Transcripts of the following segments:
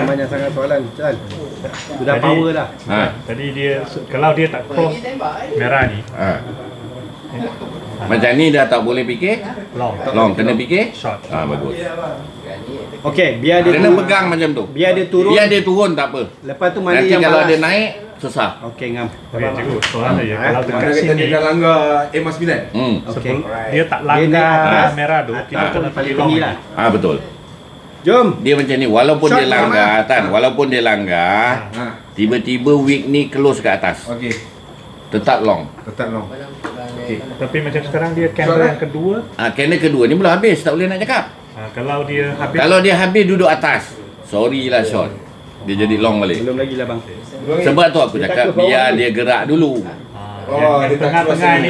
banyak sangat soalan. Sudah power dah. Tadi dia kalau dia tak cross merah ni. Macam ni dah tak boleh fikir. Long kena fikir. Short. Bagus. Okey, biar dia kena pegang macam tu. Biar dia turun. Biar dia turun tak apa. Lepas tu mana nanti yang kalau balas. dia naik susah. Okey, ngam. Okey, cikgu. Soalan dia kalau dekat Dia sini dah langgar EMA 9. Okey. dia tak langgar merah tu, kita kena paling long tinggi lah. Betul. Jom. Dia macam ni, walaupun Shot dia langgar Tan, walaupun dia langgar, tiba-tiba wig ni close ke atas. Okey. Tetap long. Tetap long. Okey. Tapi macam sekarang dia kamera yang kedua. Kamera kedua ni belum habis, tak boleh nak cakap. Kalau dia habis. Kalau dia habis duduk atas, sorry lah short. Dia jadi long balik. Belum lagi lah bang. Sebab tu aku cakap biar dia gerak dulu. Dia tengah-tengah ni.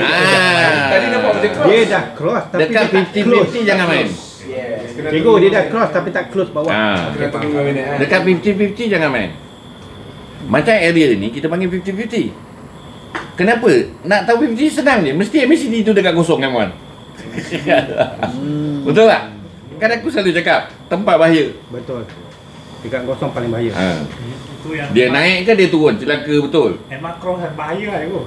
Tadi nampak macam cross. Dia dah cross tapi Dekat dia tak close. 50-50 jangan main. Cikgu dia dah cross tapi tak close bawah. Kena 5 minit. Dekat 50-50 jangan main. Macam area ni kita panggil 50-50. Kenapa? Nak tahu 50 senang je. Mesti MACD tu dekat kosong kan Wan? Betul tak? Kan aku selalu cakap tempat bahaya. Betul. Dekat kosong paling bahaya. Dia naik ke dia turun? Celaka betul. Makro bahaya lah tu.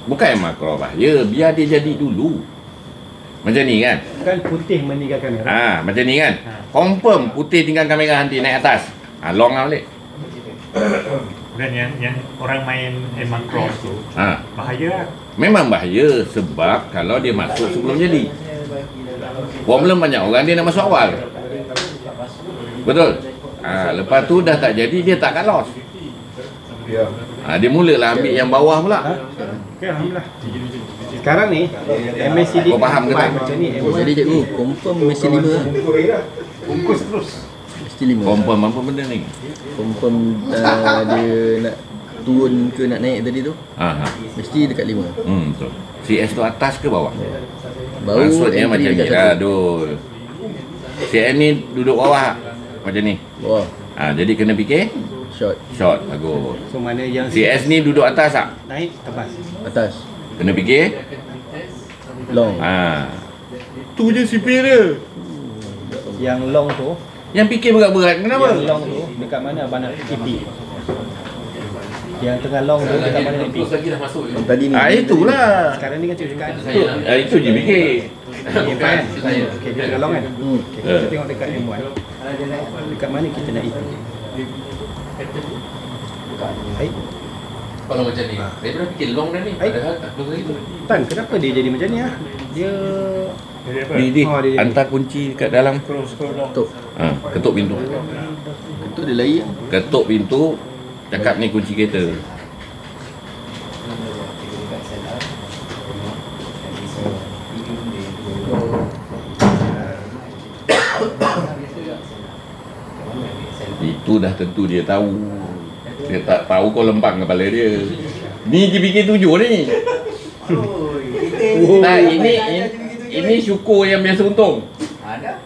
Bukan makro bahaya, biar dia jadi dulu. Macam ni kan? Kan putih meninggalkan merah. Macam ni kan? Confirm putih tinggal kamera nanti naik atas. Long lah balik. Dan yang orang main makro tu bahaya lah. Memang bahaya sebab kalau dia masuk sebelum jadi. Problem banyak orang dia nak masuk awal. Betul? Lepas tu dah tak jadi dia tak cut loss. Dia mulalah ambil yang bawah pula. Okey, alhamdulillah. Sekarang ni MACD kau faham ke tak? macam ni. Jadi cikgu confirm mesti 5 lah. Bungkus terus. Mesti 5. Confirm apa benda ni? Confirm dia nak turun ke nak naik tadi tu. Mesti dekat 5. Betul. CS tu atas ke bawah? Baru maksudnya entry macam ni dekat lah, satu. Dul. CS ni duduk bawah macam ni. Bawah. Jadi kena fikir Short. short, bagus. So mana yang CS ni duduk atas tak? naik tebas. Atas. Kena fikir Long. tu je sipir dia. Yang long tu, Yang fikir berat-berat kenapa? yang long tu dekat mana abang nak TP? Yang tengah long tu dekat mana TP? Yang tadi ni. Itulah. Sekarang ni kan cikgu cakap Itu je fikir. M1 kan? Okey, dia tengah long kan? Okey, kita tengok dekat M1. Dekat mana kita nak itu? Baik. Kalau macam ni, saya pernah fikir long dah ni. Padahal tak close lagi tu. Tan, kenapa dia jadi macam ni ah? Dia Jadi apa? Dia dia- hantar kunci kat dalam. Scroll long. Ketuk. Ketuk pintu. Ketuk dia lari lah. Ketuk pintu. Cakap ni kunci kereta. Itu dah tentu dia tahu. Dia tak tahu kau lempang kepala dia. Ni dia fikir 7 ni. Nah, ini syukur yang biasa untung. Ada.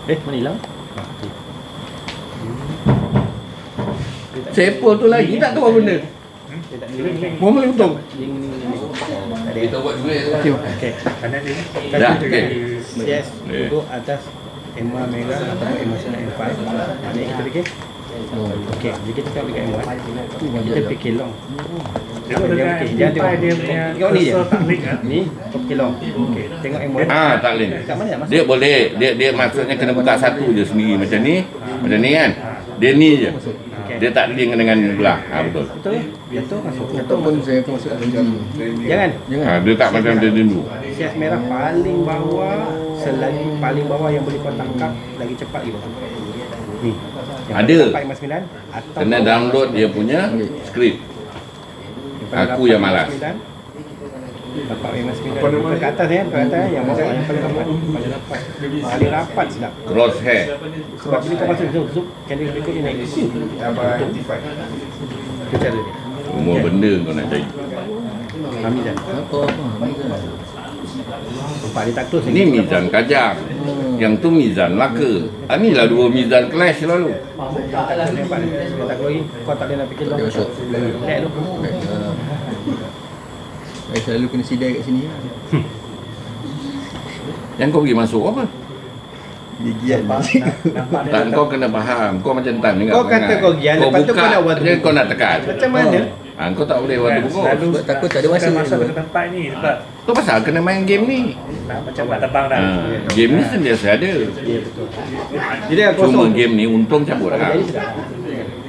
mana hilang? Sepa tu lagi tak tahu apa benda. Mau boleh untung. Kita buat dua je lah. Okey. Kanan ni. Dah, okey. Yes, duduk atas M1 merah atau M1 M5. Mana kita fikir? Okey, jadi kita tengok dekat M1. Kita fikir long. Tengok dekat Jangan tengok dia punya tengok ni je. cursor tak link kan? Ni kau fikir long. Okey, tengok M1. Tak boleh. Dekat mana nak masuk? Dia boleh, dia maksudnya kena buka satu je sendiri macam ni kan. Dia ni je. Dia tak link dengan belah. Betul. Betul. Jatuh masuk. Ataupun saya akan masuk dalam gigi. Jangan. Dia tak macam dia dulu. Sias merah paling bawah, selagi paling bawah yang boleh kau tangkap lagi cepat gitu. Ni. Ada. M9 atau Kena download dia punya skrip. Aku yang malas. Dapat M9 ke atas kan, ke atas yang bawah yang paling rapat. Paling rapat sedap. Crosshair. Sebab bila kau masuk zoom, kamera berikut dia naik. Itu cara dia. Semua benda kau nak cari. Hamizan. Apa? Nampak dia tak close Ni mizan kajang. Yang tu mizan laka. Inilah dua mizan clash lalu. Tak nampak dia. Dia tak keluar lagi. Kau tak boleh nak fikir long. Relax lu. Saya selalu kena sidai kat sini. Yang kau pergi masuk apa? Gigian. Nampak Tak, kau kena faham. Kau macam Tan juga. Kau kata kau gian, lepas tu kau nak one to je, bungkus. kau nak tekan. Macam mana? Kau tak boleh one to bungkus. Sebab takut tak ada masa Bukan masuk tu. ke tempat ni sebab Tu pasal kena main game ni. macam nak terbang dah. Game ni sentiasa ada. Ya betul. Jadi aku Cuma kosong. game ni untung cabut Kalau lah. jadi sedap.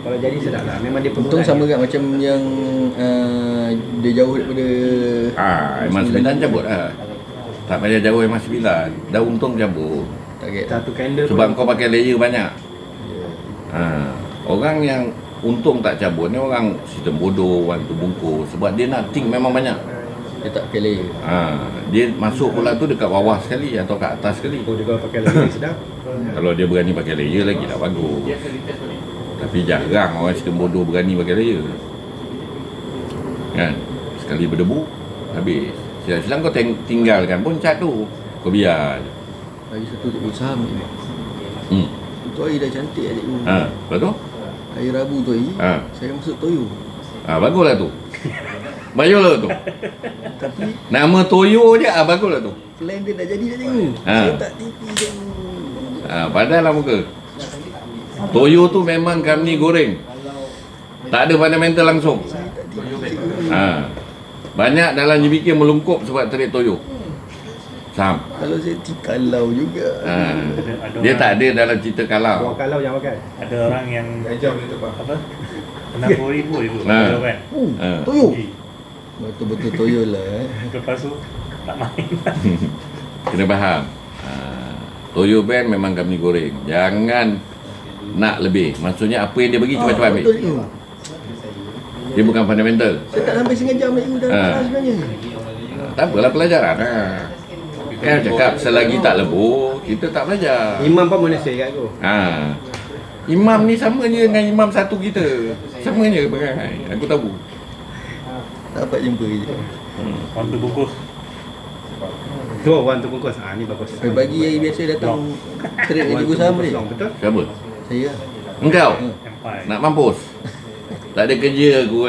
Kalau jadi sedap lah. Memang dia Untung sama kat macam yang dia jauh daripada Iman 9 cabut lah. Tak payah jauh Iman 9. Dah untung cabut. target. satu candle Sebab pun. kau pakai layer banyak. Orang yang untung tak cabut ni orang sistem bodoh, one to bungkus. Sebab dia nak think memang banyak. Dia tak pakai layer. Dia masuk pula tu dekat bawah sekali atau kat atas sekali. Oh, dia kalau pakai lagi sedap. Kalau dia berani pakai layer lagi dah bagus. Tapi jarang orang sistem bodoh berani pakai layer. Kan? Sekali berdebu, habis. Silang-silang kau tinggalkan pun cat tu. Kau biar je. Hari satu cikgu saham ni. Tu hari dah cantik lah cikgu. Lepas tu? Hari Rabu tu hari, saya masuk Toyo. Baguslah tu. Bayarlah tu. Tapi Nama Toyo je, baguslah tu. plan dia dah jadi dah cikgu. Saya tak tipi cikgu. Padahal lah muka. Toyo tu memang kami goreng. Tak ada fundamental langsung. Saya tak tipi cikgu. Banyak dalam JBK melungkup sebab trade Toyo. Saham? Kalau saya kalau juga. Dia tak ada dalam cerita kalau. Buat kalau yang pakai. Ada orang yang Jam dia terbang. apa? 60,000 itu kan. Toyo. Betul-betul Toyo lah. Lepas tu tak main. Kena faham. Toyo band memang kami goreng. Jangan nak lebih. Maksudnya apa yang dia bagi cepat-cepat ambil. Betul cikgu. Dia bukan fundamental. Saya tak sampai setengah jam cikgu dah panas sebenarnya. Tak apalah pelajaran. Kan cakap selagi tak lebur, kita tak belajar. Imam pun Malaysia kat aku. Imam ni sama je dengan imam satu kita. Sama je perangai. Aku tahu. Tak dapat jumpa je. Waktu bungkus. Tu orang tu bungkus. Ni bagus. Pagi hari biasa datang trade dengan cikgu saham ni. Betul? Siapa? Saya lah. Engkau? Empire. Nak mampus? Tak ada kerja aku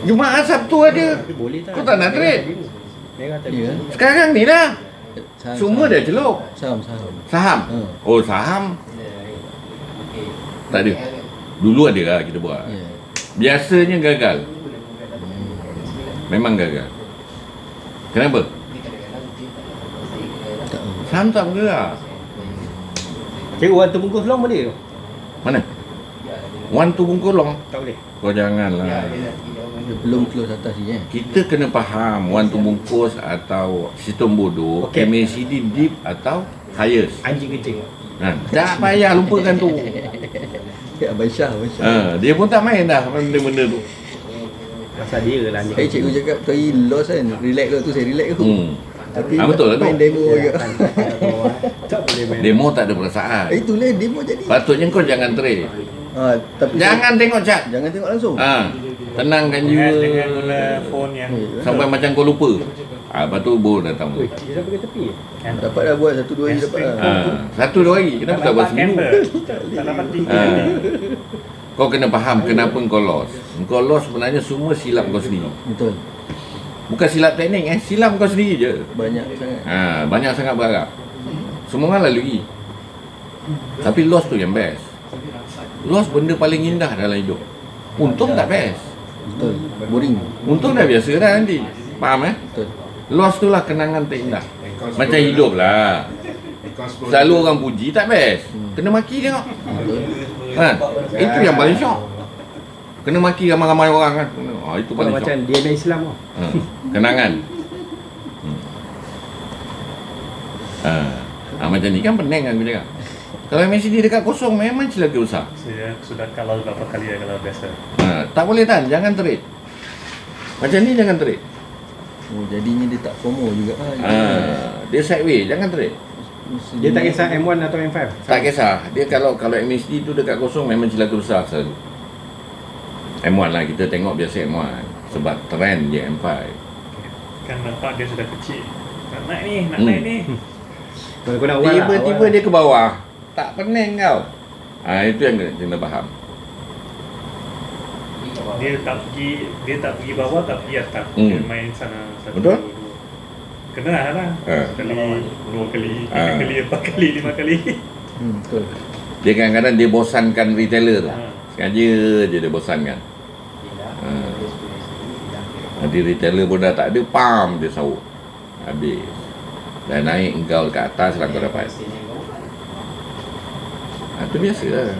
Jumaat Sabtu ada. Boleh tak? Kau tak nak trade? Merah tadi. Ya. Sekarang ni dah. Saham, Semua dah celok. Saham. Saham? Oh saham? Tak ada. Dulu ada lah kita buat. Ya. Biasanya gagal. Memang gagal. Kenapa? Tak tahu. Saham tak bergerak. Cikgu orang tu bungkus long boleh tu? Mana? One to bungkus long. Tak boleh. Kau janganlah. Dia belum close atas ni Kita kena faham one to bungkus atau sistem bodoh, Okey. MACD deep atau highest. Anjing kecil. Tak payah lupakan tu. Ya, Abang Syah. Dia pun tak main dah benda-benda tu. Pasal dia lah anjing. Cikgu cakap tu hari lost kan. Relax tu saya relax tu. Tapi betul lah tu. main demo je. Tak boleh main. Demo tak ada perasaan. Itulah demo jadi. Patutnya kau jangan trade. Tapi Jangan tengok chat. jangan tengok langsung. Tenangkan Dengan jiwa guna phone yang sampai macam kau lupa. Lepas tu baru datang. Ui, dia dah pergi tepi. Dapat dah buat 1-2 hari dapat lah. 1-2 hari. Kenapa tak buat seminggu? Tak dapat tiga. Kau kena faham kenapa kau lost. Kau lost sebenarnya semua silap kau sendiri. Betul. Bukan silap teknik silap kau sendiri je. Banyak sangat. Banyak sangat berharap. Semua orang lalui. Tapi loss tu yang best. Loss benda paling indah dalam hidup. Untung tak best. Betul. Boring. Untung dah biasa dah nanti. Faham Betul. Loss tu lah kenangan terindah. Macam hidup lah. Selalu orang puji tak best. Kena maki tengok. Itu yang paling syok. Kena maki ramai-ramai orang kan. Itu Kalau paling macam syok. dia main Islam tau. Kenangan. Macam ni kan pening kan aku cakap. Kalau MACD dekat kosong memang celaka besar. Saya sudah kalau berapa kali dah kalau biasa. Tak boleh Tan, jangan trade. Macam ni jangan trade. Oh, jadinya dia tak FOMO juga lah. Dia sideway, jangan trade. Dia tak kisah M1 atau M5. Tak kisah. Dia kalau MACD tu dekat kosong memang celaka besar selalu. M1 lah, kita tengok biasa M1 sebab trend je M5. Kan nampak dia sudah kecil. Nak naik ni, nak naik ni. Kalau kau nak awal lah. Tiba-tiba dia ke bawah. Tak pening kau. Itu yang kena faham. Dia tak pergi bawah, tak pergi atas. Dia main sana satu, Betul? dua. Kena lah. Sekali, 2 kali, 3 kali, 4 kali, 5 kali. Betul. Dia kadang-kadang dia bosankan retailer tu. Sengaja je dia bosankan. Nanti retailer pun dah tak ada, pam dia sahut. Habis. Dah naik engkau ke atas lah kau dapat. Itu biasa lah.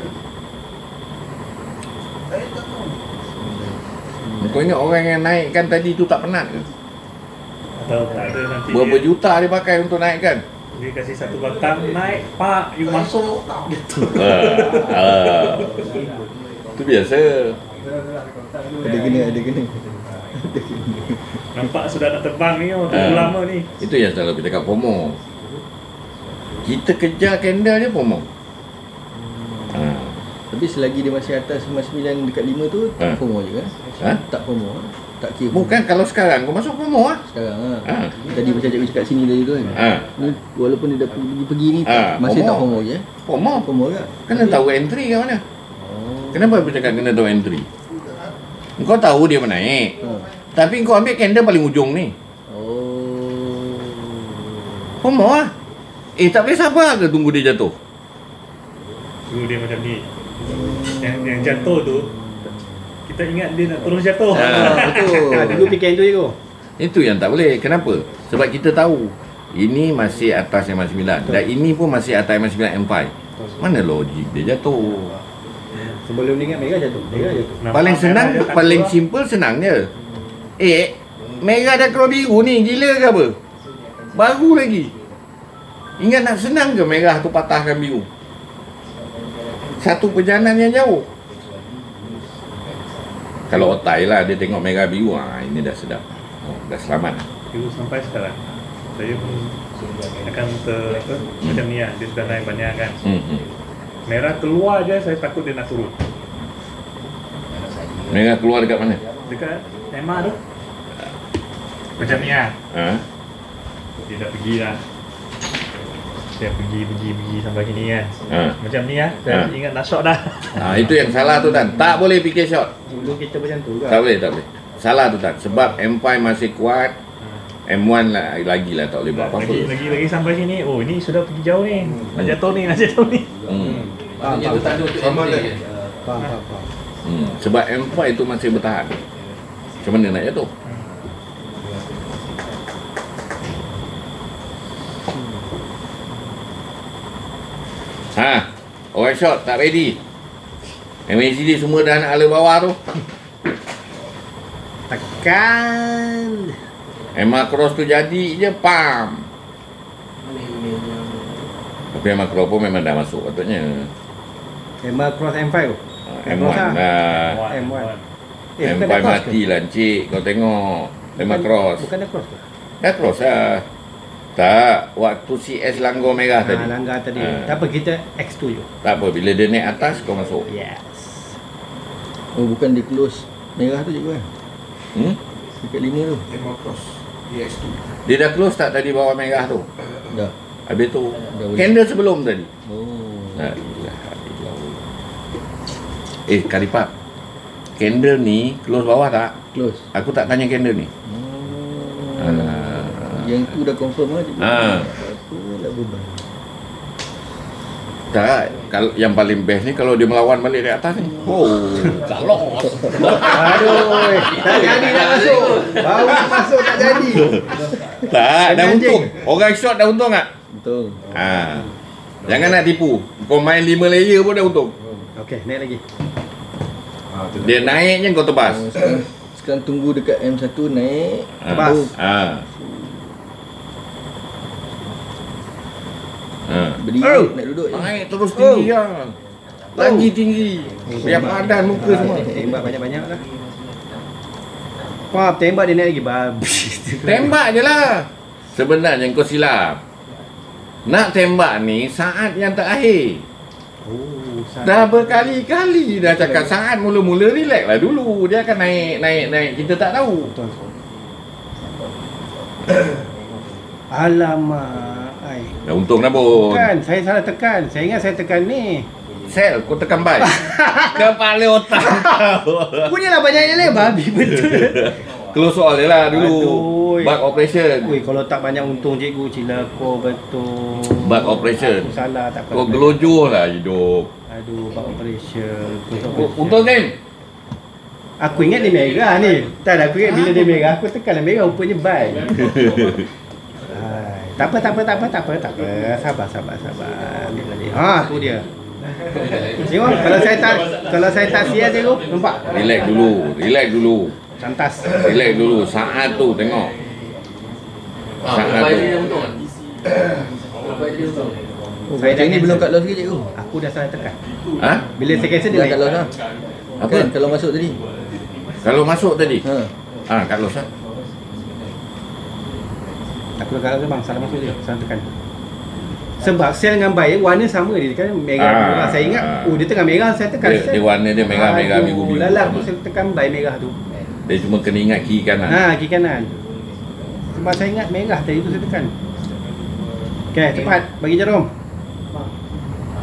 Kau ingat orang yang naikkan tadi tu tak penat ke? Atau tak ada nanti Berapa juta dia pakai untuk naikkan? dia kasih satu batang, naik, pak, you masuk. Gitu. Itu biasa. Ada kena. Nampak sudah nak terbang ni, tunggu lama ni. Itu yang selalu kita cakap FOMO. Kita kejar candle je FOMO. Tapi selagi dia masih atas 9 dekat 5 tu, tak FOMO je kan? Tak FOMO. Tak kira. Bukan kalau sekarang kau masuk FOMO lah. Sekarang tadi macam cikgu cakap sini tadi tu kan. Ni walaupun dia dah pergi ni, masih FOMO. tak FOMO je. FOMO ke? Kena tahu entry kat mana. Kenapa aku cakap kena tahu entry? Kau tahu dia menaik. Tapi kau ambil candle paling ujung ni. FOMO lah. Tak boleh sabar ke tunggu dia jatuh? Dulu dia macam ni. Yang jatuh tu, kita ingat dia nak terus jatuh. Betul. Dulu fikir itu je kau. Itu yang tak boleh. Kenapa? Sebab kita tahu ini masih atas MA9 dan ini pun masih atas MA9 M5. Mana logik dia jatuh? Sebelum dia ingat Mega jatuh. Paling senang, paling simple senang je. Merah dah keluar biru ni, gila ke apa? Baru lagi. Ingat nak senang ke merah tu patahkan biru? Satu perjalanan yang jauh. Kalau otai lah dia tengok merah biru, ini dah sedap. Dah selamat. Dulu sampai sekarang saya pun akan macam ni lah. Dia sudah naik banyak kan. Merah keluar je, saya takut dia nak turun. Merah keluar dekat mana? Dekat tema tu. Macam ni lah. Dia dah pergi lah. Saya pergi sampai sini kan. Macam ni lah. Saya ingat nak shot dah. Itu yang salah tu Tan. Tak boleh fikir shot. Dulu kita macam tu kan. Tak boleh. Salah tu Tan. Sebab M5 masih kuat. M1 lah, lagi lah tak boleh buat apa-apa. Lagi sampai sini. Oh, ini sudah pergi jauh ni. Nak jatuh ni. Maksudnya tu tanda untuk entry. Faham. Sebab M5 itu masih bertahan. Macam mana nak jatuh? Orang shot tak ready. MACD semua dah nak ala bawah tu. Tekan. MA cross tu jadi je, pam. Tapi MA cross pun memang dah masuk patutnya. Emma cross M5 tu. M1 lah. M1. M5 mati lah encik. Kau tengok MA cross. Bukan dah cross ke? Dah cross lah. Tak, waktu CS langgar merah tadi. Langgar tadi. Tak apa, kita X2 je. Tak apa, bila dia naik atas kau masuk. Yes. Bukan dia close merah tu cikgu kan? Dekat 5 tu. Dia dah close tak tadi bawah merah tu? Dah. Habis tu Dah boleh. candle sebelum tadi. La Nah, ilaha illallah. Karipap, candle ni close bawah tak? close. Aku tak tanya candle ni. Yang tu dah confirm lah cikgu. Apa lah beban. Tak, kalau yang paling best ni kalau dia melawan balik dari atas ni. Tak loss. Aduh, tak jadi dah masuk. Baru masuk tak jadi. Tak, dah untung. Orang shot dah untung tak? Betul. Jangan nak tipu. Kau main 5 layer pun dah untung. Okey, naik lagi. Dia naik je kau tebas. Sekarang tunggu dekat M1 naik. Tebas. Berdiri nak duduk je. Naik terus tinggi lah. Lagi tinggi. Biar padan muka semua. Tembak banyak-banyak lah. Wah, tembak dia naik lagi. Babi. Tembak je lah. Sebenarnya kau silap. Nak tembak ni saat yang terakhir. Dah berkali-kali dah cakap saat mula-mula relax lah dulu. Dia akan naik. Kita tak tahu. Alamak. Dah untung dah pun. Bukan, saya salah tekan. Saya ingat saya tekan ni. Sel, kau tekan buy. Kepala otak kau. Punyalah banyak yang lain. Babi betul. Close all je lah dulu. Aduh. Bug operation. Ui, kalau tak banyak untung cikgu, cilaka betul. Bug operation. Aku salah tak Kau gelojor lah hidup. Aduh, bug operation. Untung kan? Aku ingat dia merah ni. Tak ada, aku ingat bila dia merah, aku tekanlah merah, rupanya buy. Tak apa. Sabar. Ambil balik. Ha, tu dia. Tengok, kalau saya tak siap cikgu, nampak? Relax dulu. Santas. Relax dulu. Saat tu tengok. Saat tu. dia untung kan? Dia untung. Saya Macam ni belum cut loss ke cikgu? Aku dah salah tekan. Ha? Bila saya cancel dia Dah naik. cut loss lah. Apa? Kan kalau masuk tadi. Kalau masuk tadi. Ha. Kat los lah. Aku dah kalah bang, salah masuk dia. Salah tekan. Sebab sel dengan buy warna sama dia kan merah. Saya ingat, dia tengah merah, saya tekan sel. Dia warna dia merah biru-biru. Lalah aku tekan buy merah tu. Dia cuma kena ingat kiri kanan. Kiri kanan. Sebab saya ingat merah tadi tu saya tekan. Okey, cepat bagi jarum.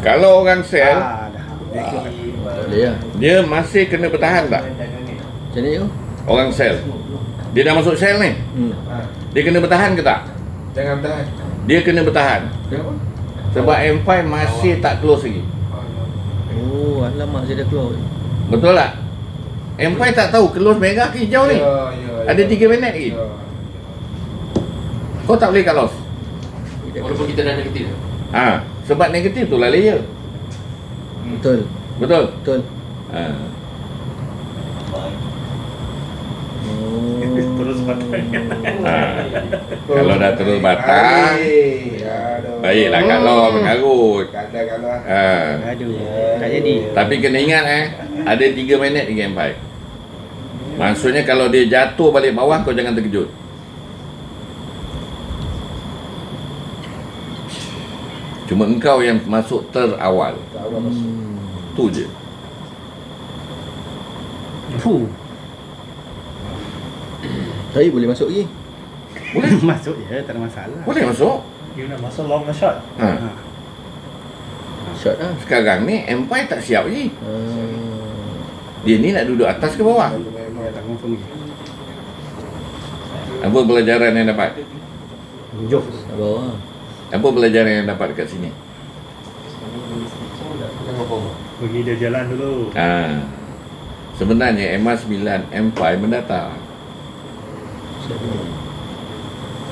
Kalau orang sel, Dah. Tak boleh lah. dia masih kena bertahan tak? Macam ni cikgu? Orang sel. Dia dah masuk sel ni. Dia kena bertahan ke tak? Jangan bertahan. Dia kena bertahan. Kenapa? Sebab M5 masih tak close lagi. Oh, alamak saya dah keluar. Betul tak? M5 tak tahu close merah ke hijau ni. Ada 3 minit lagi. Kau tak boleh cut loss. Walaupun kita dah negatif. Sebab negatif tu lah layer. Betul. Betul? Betul. Terus batang. Kalau dah terus batang, baiklah cut loss mengarut. Kalau Aduh, tak jadi. Tapi kena ingat ada 3 minit lagi M5. Maksudnya kalau dia jatuh balik bawah, kau jangan terkejut. Cuma engkau yang masuk terawal. Tu je. Fuh. Saya boleh masuk lagi. Boleh? Masuk je, tak ada masalah. Boleh masuk. You nak masuk long ke short? Shot lah. Sekarang ni M5 tak siap lagi. Dia ni nak duduk atas ke bawah. Tak confirm lagi. Apa pelajaran yang dapat? Jom. Bawah. Apa pelajaran yang dapat dekat sini? Bagi dia jalan dulu. Sebenarnya MA9 M5 mendatang.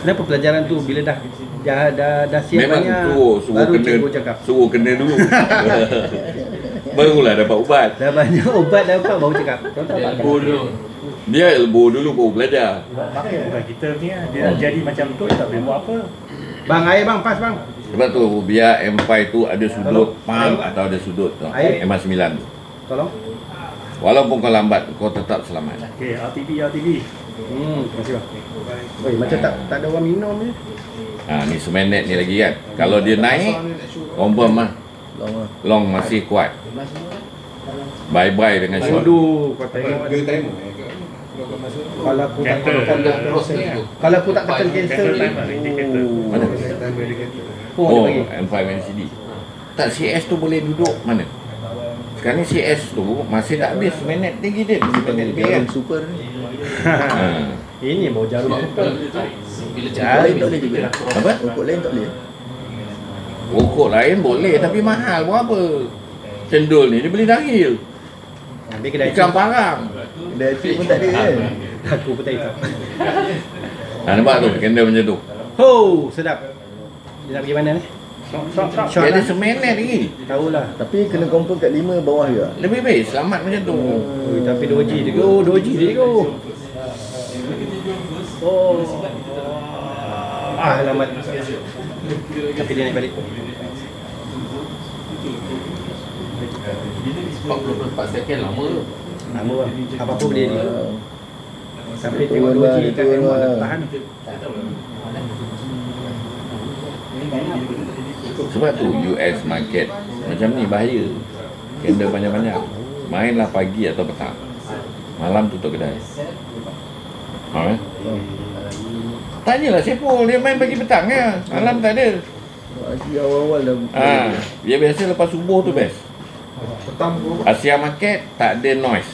Kenapa pelajaran tu bila dah siap Memang banyak suruh baru kena, cikgu cakap. suruh kena dulu. Barulah dapat ubat. Dah banyak ubat dapat baru cakap. Elbow dulu. Dia elbow dulu baru belajar. Pakai bukan kita ni lah. Dia nak jadi macam tu, tak boleh buat apa. Bang, air bang, pas bang. Sebab tu biar M5 tu ada sudut pump atau ada sudut tu. Air. MA9 tu. Tolong. Walaupun kau lambat, kau tetap selamat. Okay, RTB. Terima kasih bang. Oi, macam tak ada orang minum ni. Ni seminit ni lagi kan. Kalau dia naik, confirm lah. Long lah. Long masih kuat. Bye-bye dengan shot. Aduh, kau tengok. Dia timer. Kalau aku tak Cancel. tekan Cross ni tu. Kalau aku tak tekan cancel ni. Mana? Oh, Oh, dia bagi. M5 LCD. Tak, CS tu boleh duduk mana? Sekarang ni CS tu masih tak habis seminit lagi dia. Seminit lebih kan. Jarum super ni. Ini bawa jarum super. Bila Rokok cakap lain tak boleh juga. Apa? Rokok lain tak boleh. Rokok lain boleh tapi mahal berapa? Cendol ni dia beli dahil. Ambil kedai Ikan parang. Dah trip pun tak ada kan. aku petai hitam. Nampak tu candle macam tu. Ho, sedap. Dia nak pergi mana ni? Dia ada seminit lagi. Tahulah. Tapi kena confirm kat 5 bawah juga. Lebih baik selamat macam tu. Oi, tapi 2G dia go, 2G dia go. Oh. Alamat. Tapi dia naik balik. 44 second lama tu. Lama bang. Apa-apa boleh dia. Sampai tengok Turun 2G lah, kan turun memang lah. nak tahan. Sebab tu US market macam ni bahaya. Candle banyak-banyak. Mainlah pagi atau petang. Malam tutup kedai. Tanyalah Sepul, dia main pagi petang ya. Malam tak ada. Haji awal-awal dah. Dia biasa lepas subuh tu best. Petang Asia market tak ada noise.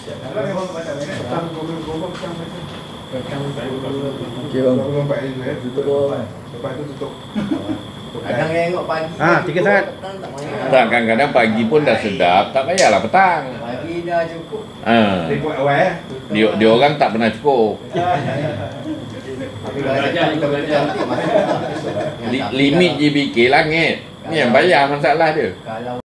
Okey bang. Lompat je eh. Tutup bang. Lepas tu tutup. Kadang tengok pagi. Tiga sangat. Petang tak payah. Tak, kadang-kadang pagi pun dah sedap, tak payahlah petang. Pagi dah cukup. Dia buat awal eh. Dia orang tak pernah cukup. Tapi kalau kita cantik masuk. Limit JBK langit. Ni yang bayar masalah dia. Kalau